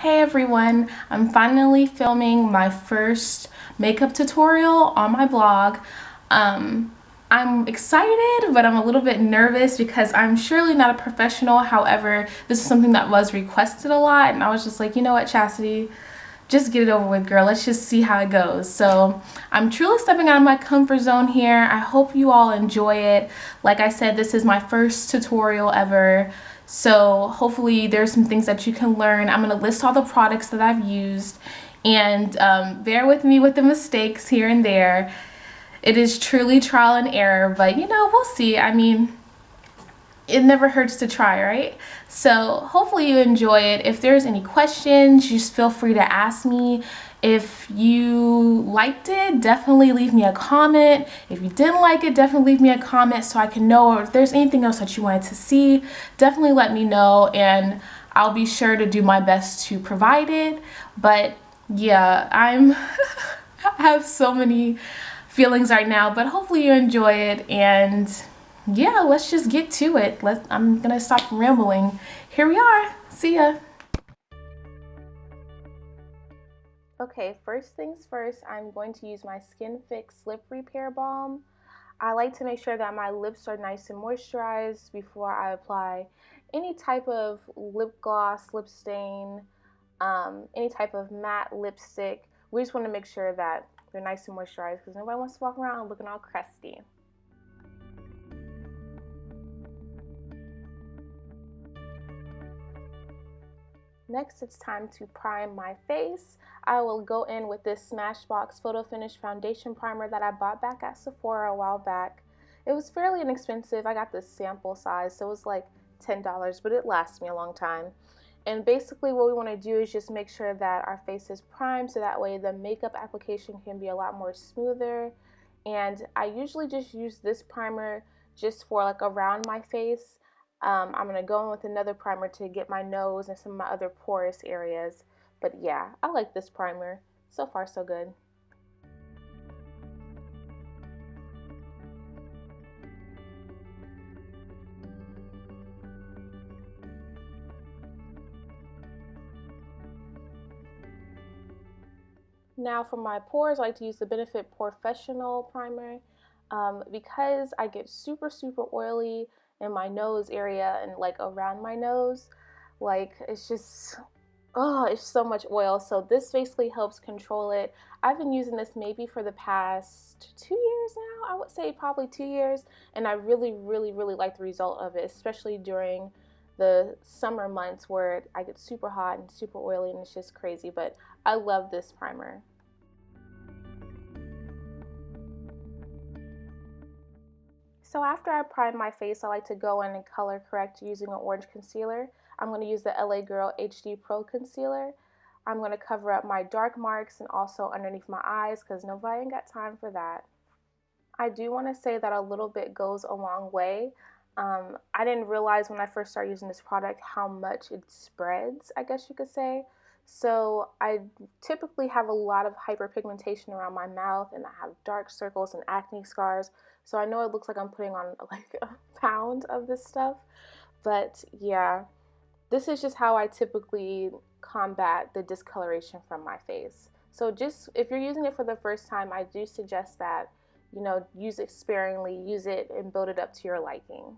Hey everyone, I'm finally filming my first makeup tutorial on my blog. I'm excited, but I'm a little bit nervous because I'm surely not a professional. However, this is something that was requested a lot, and I was just like, you know what, Chastity, just get it over with, girl. Let's just see how it goes. So I'm truly stepping out of my comfort zone here. I hope you all enjoy it. Like I said, this is my first tutorial ever. So hopefully there's some things that you can learn. I'm going to list all the products that I've used, and bear with me with the mistakes here and there. It is truly trial and error, but you know, we'll see. I mean, it never hurts to try, right? So hopefully you enjoy it. If there's any questions, just feel free to ask me. If you liked it, definitely leave me a comment. If you didn't like it, definitely leave me a comment so I can know. Or if there's anything else that you wanted to see, definitely let me know, and I'll be sure to do my best to provide it. But yeah, I have so many feelings right now, but hopefully you enjoy it. And yeah, let's just get to it. I'm gonna stop rambling. Here we are. See ya. Okay, first things first, I'm going to use my Skinfix Lip Repair Balm. I like to make sure that my lips are nice and moisturized before I apply any type of lip gloss, lip stain, any type of matte lipstick. We just want to make sure that they're nice and moisturized because nobody wants to walk around looking all crusty. Next, it's time to prime my face. I will go in with this Smashbox Photo Finish Foundation Primer that I bought back at Sephora a while back. It was fairly inexpensive. I got the sample size, so it was like $10, but it lasts me a long time. And basically what we want to do is just make sure that our face is primed so that way the makeup application can be a lot more smoother. And I usually just use this primer just for like around my face. I'm going to go in with another primer to get my nose and some of my other porous areas. But yeah, I like this primer. So far, so good. Now for my pores, I like to use the Benefit Porefessional primer because I get super oily in my nose area and like around my nose. Like it's just, oh, it's so much oil. So this basically helps control it. I've been using this maybe for the past 2 years now. I would say probably 2 years, and I really like the result of it, especially during the summer months where I get super hot and super oily and it's just crazy. But I love this primer. So after I prime my face, I like to go in and color correct using an orange concealer. I'm going to use the LA Girl HD Pro Concealer. I'm going to cover up my dark marks and also underneath my eyes because nobody ain't got time for that. I do want to say that a little bit goes a long way. I didn't realize when I first started using this product how much it spreads, I guess you could say. So I typically have a lot of hyperpigmentation around my mouth, and I have dark circles and acne scars. So I know it looks like I'm putting on like a pound of this stuff. But yeah, this is just how I typically combat the discoloration from my face. So just if you're using it for the first time, I do suggest that, you know, use it sparingly, use it and build it up to your liking.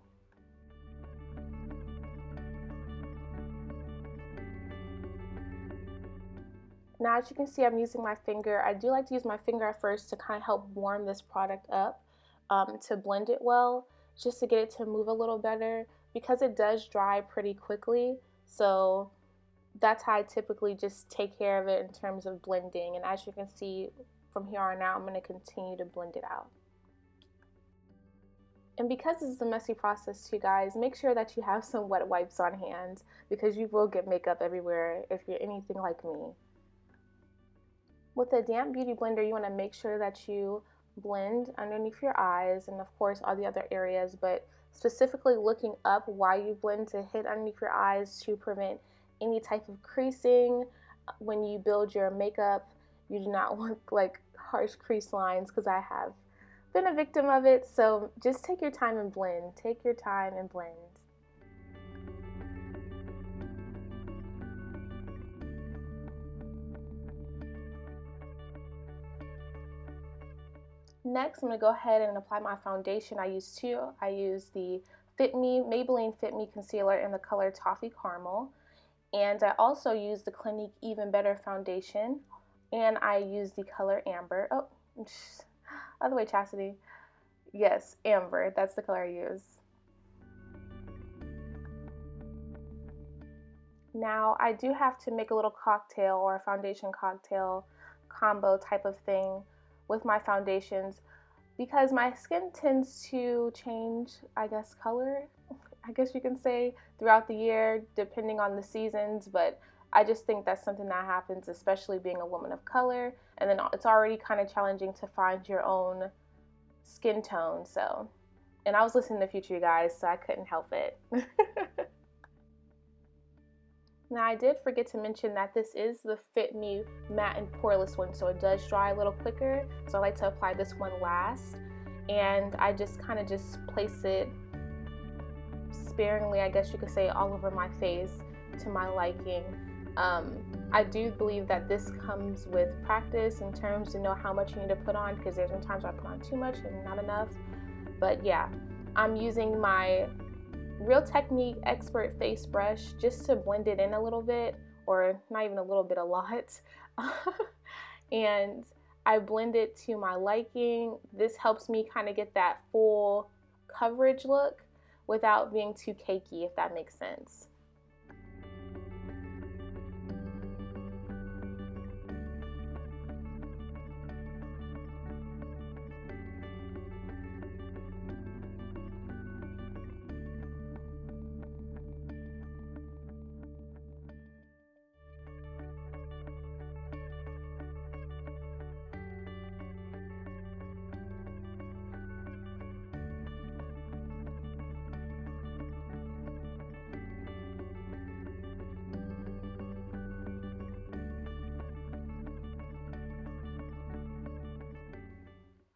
Now, as you can see, I'm using my finger. I do like to use my finger at first to kind of help warm this product up, to blend it well, just to get it to move a little better because it does dry pretty quickly. So that's how I typically just take care of it in terms of blending. And as you can see, from here on out, I'm going to continue to blend it out. And because this is a messy process too, guys, make sure that you have some wet wipes on hand because you will get makeup everywhere if you're anything like me. With a damp beauty blender, you want to make sure that you blend underneath your eyes and of course all the other areas, but specifically looking up while you blend to hit underneath your eyes to prevent any type of creasing. When you build your makeup, you do not want like harsh crease lines because I have been a victim of it. So just take your time and blend. Take your time and blend. Next, I'm going to go ahead and apply my foundation. I use two. I use the Maybelline Fit Me Concealer in the color Toffee Caramel. And I also use the Clinique Even Better Foundation. And I use the color Amber. Oh, other way, Chastity. Yes, Amber. That's the color I use. Now, I do have to make a little cocktail or a foundation cocktail combo type of thing with my foundations because my skin tends to change, I guess, color, I guess you can say, throughout the year depending on the seasons, but I just think that's something that happens, especially being a woman of color, and then it's already kind of challenging to find your own skin tone. So, and I was listening to Future, you guys, so I couldn't help it. Now, I did forget to mention that this is the Fit Me Matte and Poreless one, so it does dry a little quicker. So I like to apply this one last, and I just kind of place it sparingly, I guess you could say, all over my face to my liking. I do believe that this comes with practice in terms to know how much you need to put on, because there's sometimes I put on too much and not enough. But yeah, I'm using my Real Technique Expert Face Brush just to blend it in a little bit, or not even a little bit, a lot. And I blend it to my liking. This helps me kind of get that full coverage look without being too cakey, if that makes sense.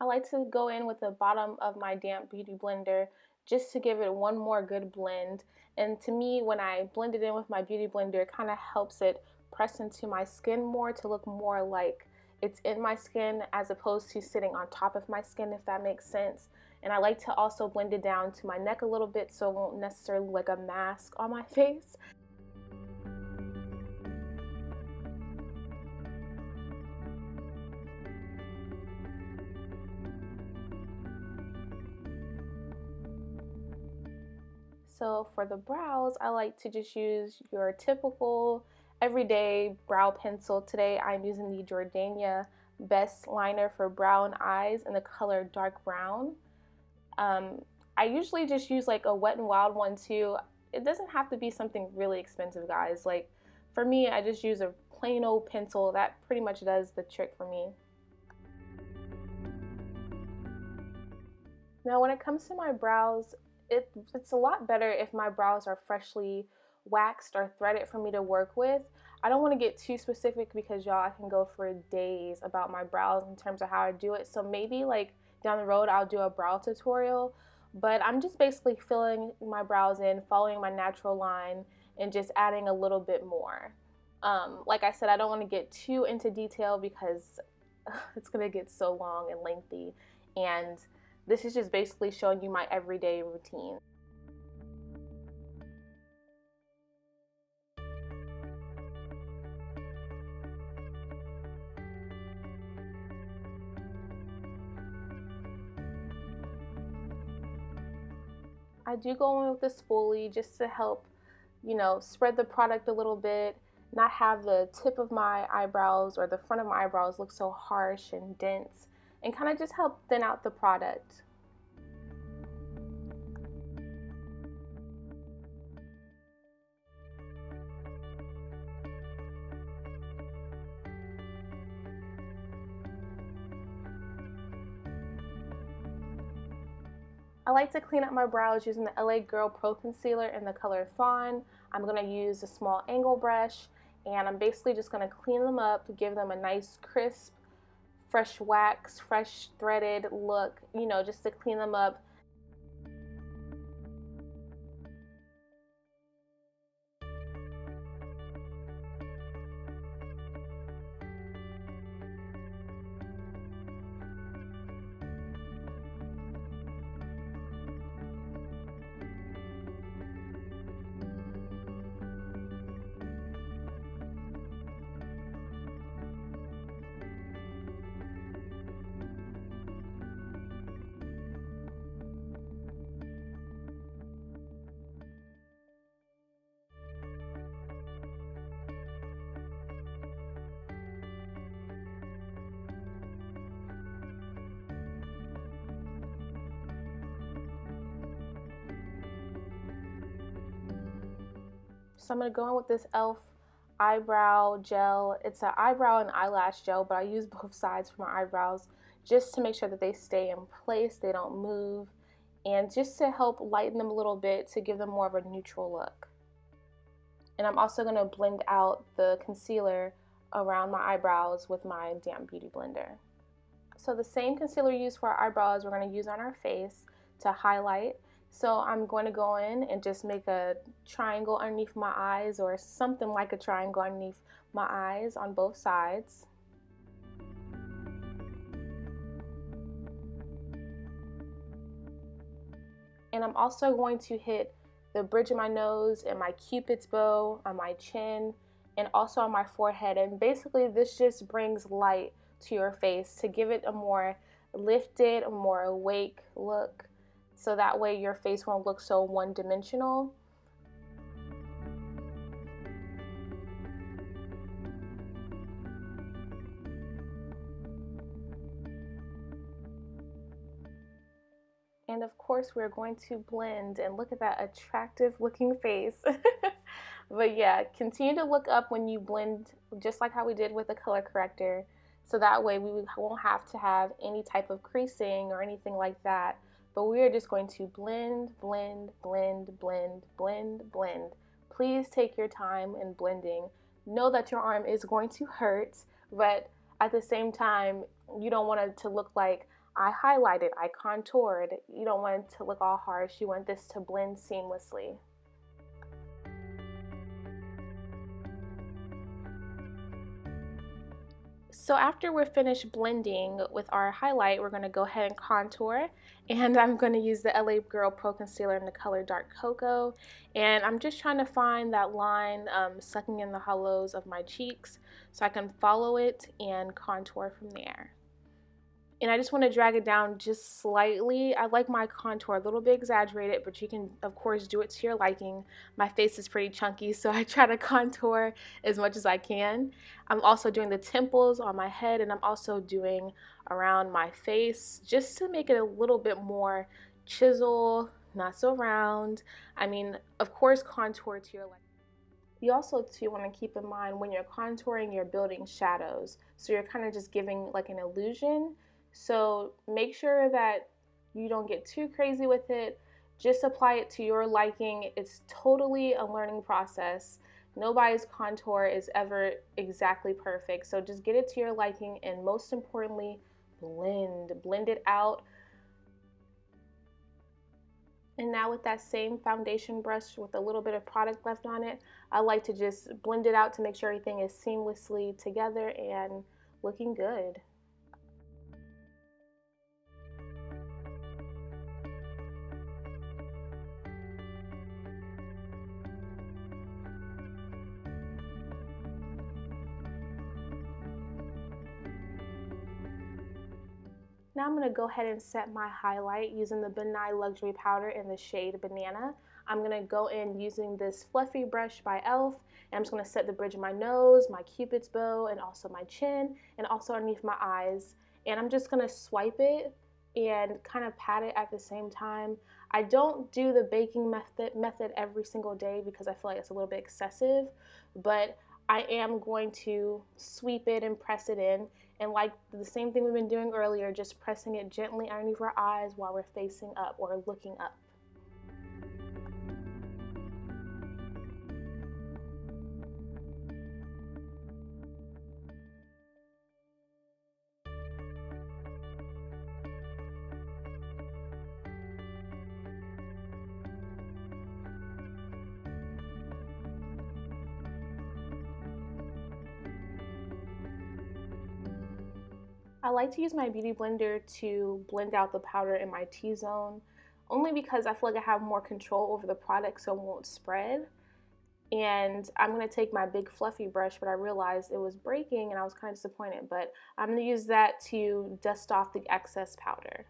I like to go in with the bottom of my damp beauty blender just to give it one more good blend. And to me, when I blend it in with my beauty blender, it kind of helps it press into my skin more to look more like it's in my skin as opposed to sitting on top of my skin, if that makes sense. And I like to also blend it down to my neck a little bit so it won't necessarily look like a mask on my face. So for the brows, I like to just use your typical everyday brow pencil. Today I'm using the Jordania Best Liner for Brow and Eyes in the color dark brown. I usually just use like a Wet n Wild one too. It doesn't have to be something really expensive, guys. Like for me, I just use a plain old pencil. That pretty much does the trick for me. Now when it comes to my brows, it's a lot better if my brows are freshly waxed or threaded for me to work with. I don't want to get too specific because y'all, I can go for days about my brows in terms of how I do it. So maybe like down the road I'll do a brow tutorial, but I'm just basically filling my brows in, following my natural line, and just adding a little bit more. Like I said, I don't want to get too into detail because it's going to get so long and lengthy, and this is just basically showing you my everyday routine. I do go in with the spoolie just to help, you know, spread the product a little bit, not have the tip of my eyebrows or the front of my eyebrows look so harsh and dense, and kind of just help thin out the product. I like to clean up my brows using the LA Girl Pro Concealer in the color Fawn. I'm going to use a small angle brush, and I'm basically just going to clean them up, give them a nice crisp, fresh wax, fresh threaded look, you know, just to clean them up. So I'm going to go in with this e.l.f. eyebrow gel. It's an eyebrow and eyelash gel, but I use both sides for my eyebrows just to make sure that they stay in place, they don't move, and just to help lighten them a little bit to give them more of a neutral look. And I'm also going to blend out the concealer around my eyebrows with my damp beauty blender. So the same concealer used for our eyebrows we're going to use on our face to highlight. So I'm going to go in and just make a triangle underneath my eyes, or something like a triangle underneath my eyes on both sides. And I'm also going to hit the bridge of my nose and my cupid's bow on my chin and also on my forehead. And basically this just brings light to your face to give it a more lifted, a more awake look, so that way your face won't look so one-dimensional. And of course we're going to blend, and look at that attractive looking face. But yeah, continue to look up when you blend, just like how we did with the color corrector, so that way we won't have to have any type of creasing or anything like that. But we are just going to blend, blend, blend, blend, blend, blend. Please take your time in blending. Know that your arm is going to hurt, but at the same time, you don't want it to look like I highlighted, I contoured. You don't want it to look all harsh. You want this to blend seamlessly. So after we're finished blending with our highlight, we're going to go ahead and contour, and I'm going to use the LA Girl Pro Concealer in the color Dark Cocoa, and I'm just trying to find that line sucking in the hollows of my cheeks so I can follow it and contour from there. And I just want to drag it down just slightly. I like my contour a little bit exaggerated, but you can of course do it to your liking. My face is pretty chunky, so I try to contour as much as I can. I'm also doing the temples on my head, and I'm also doing around my face just to make it a little bit more chisel, not so round. I mean, of course, contour to your liking. You also too want to keep in mind when you're contouring, you're building shadows. So you're kind of just giving like an illusion. So make sure that you don't get too crazy with it. Just apply it to your liking. It's totally a learning process. Nobody's contour is ever exactly perfect. So just get it to your liking, and most importantly, blend it out. And now with that same foundation brush with a little bit of product left on it, I like to just blend it out to make sure everything is seamlessly together and looking good. Now I'm going to go ahead and set my highlight using the Benign Luxury Powder in the shade Banana. I'm going to go in using this fluffy brush by e.l.f. and I'm just going to set the bridge of my nose, my cupid's bow, and also my chin, and also underneath my eyes. And I'm just going to swipe it and kind of pat it at the same time. I don't do the baking method every single day because I feel like it's a little bit excessive, but I am going to sweep it and press it in, and like the same thing we've been doing earlier, just pressing it gently underneath our eyes while we're facing up or looking up. I like to use my beauty blender to blend out the powder in my T-zone, only because I feel like I have more control over the product so it won't spread. And I'm going to take my big fluffy brush, but I realized it was breaking and I was kind of disappointed, but I'm going to use that to dust off the excess powder.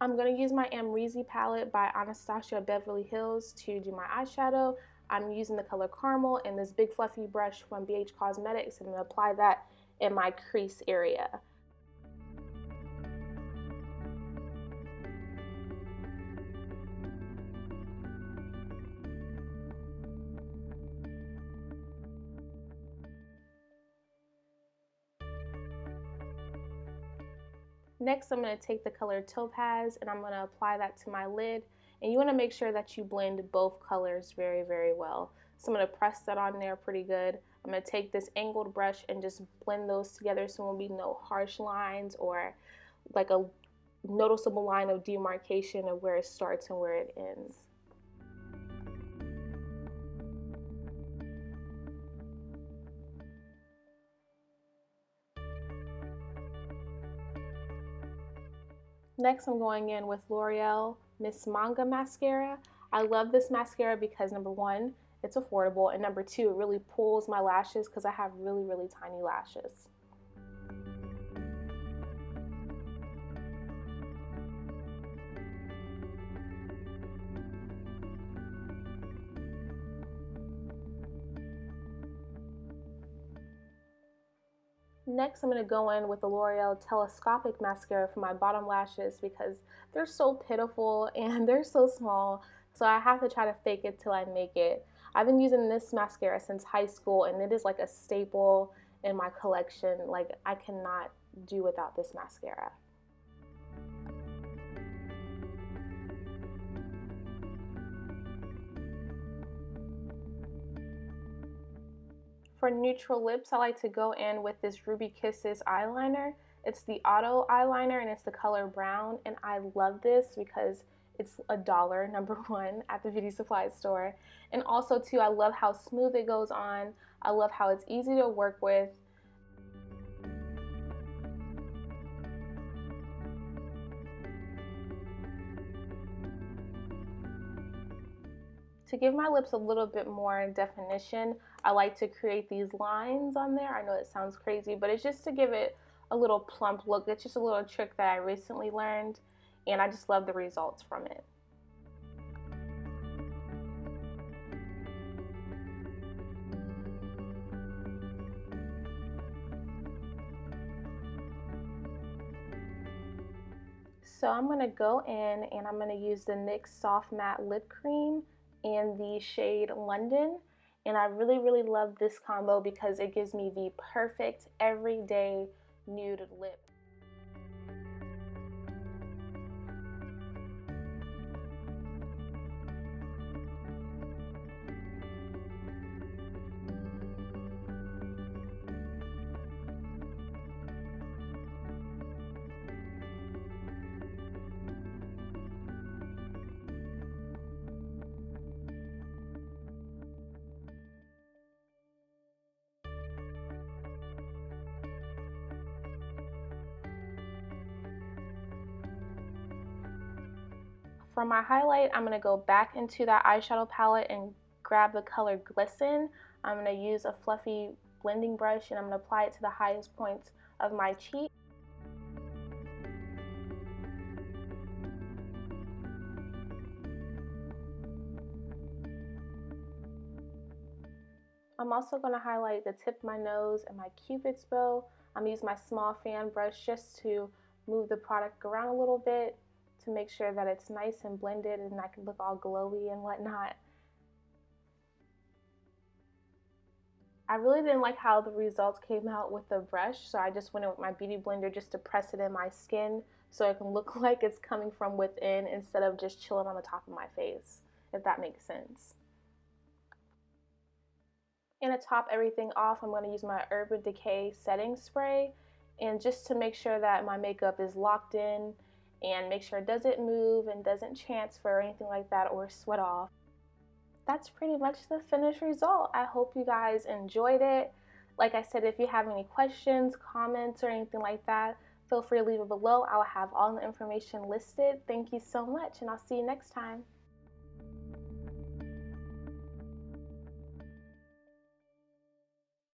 I'm going to use my Amrezy palette by Anastasia Beverly Hills to do my eyeshadow. I'm using the color Carmel and this big fluffy brush from BH Cosmetics, and I'm going to apply that in my crease area. Next, I'm going to take the color Topaz and I'm going to apply that to my lid. And you want to make sure that you blend both colors very, very well. So I'm going to press that on there pretty good. I'm going to take this angled brush and just blend those together so there will be no harsh lines or like a noticeable line of demarcation of where it starts and where it ends. Next, I'm going in with L'Oreal Miss Manga mascara. I love this mascara because number one, it's affordable, and number two, it really pulls my lashes because I have really, really tiny lashes. Next, I'm going to go in with the L'Oreal Telescopic mascara for my bottom lashes because they're so pitiful and they're so small, so I have to try to fake it till I make it. I've been using this mascara since high school and it is like a staple in my collection. Like, I cannot do without this mascara. For neutral lips, I like to go in with this Ruby Kisses eyeliner. It's the Auto eyeliner and it's the color brown, and I love this because it's $1, number one, at the beauty supply store. And also too, I love how smooth it goes on. I love how it's easy to work with. To give my lips a little bit more definition, I like to create these lines on there. I know it sounds crazy, but it's just to give it a little plump look. It's just a little trick that I recently learned, and I just love the results from it. So I'm going to go in and I'm going to use the NYX Soft Matte Lip Cream in the shade London. And I really, really love this combo because it gives me the perfect everyday nude lip. For my highlight, I'm going to go back into that eyeshadow palette and grab the color Glisten. I'm going to use a fluffy blending brush and I'm going to apply it to the highest points of my cheek. I'm also going to highlight the tip of my nose and my cupid's bow. I'm going to use my small fan brush just to move the product around a little bit to make sure that it's nice and blended and I can look all glowy and whatnot. I really didn't like how the results came out with the brush, so I just went in with my beauty blender just to press it in my skin so it can look like it's coming from within instead of just chilling on the top of my face, if that makes sense. And to top everything off, I'm going to use my Urban Decay setting spray, and just to make sure that my makeup is locked in and make sure it doesn't move and doesn't transfer or anything like that or sweat off. That's pretty much the finished result. I hope you guys enjoyed it. Like I said, if you have any questions, comments, or anything like that, feel free to leave it below. I'll have all the information listed. Thank you so much, and I'll see you next time.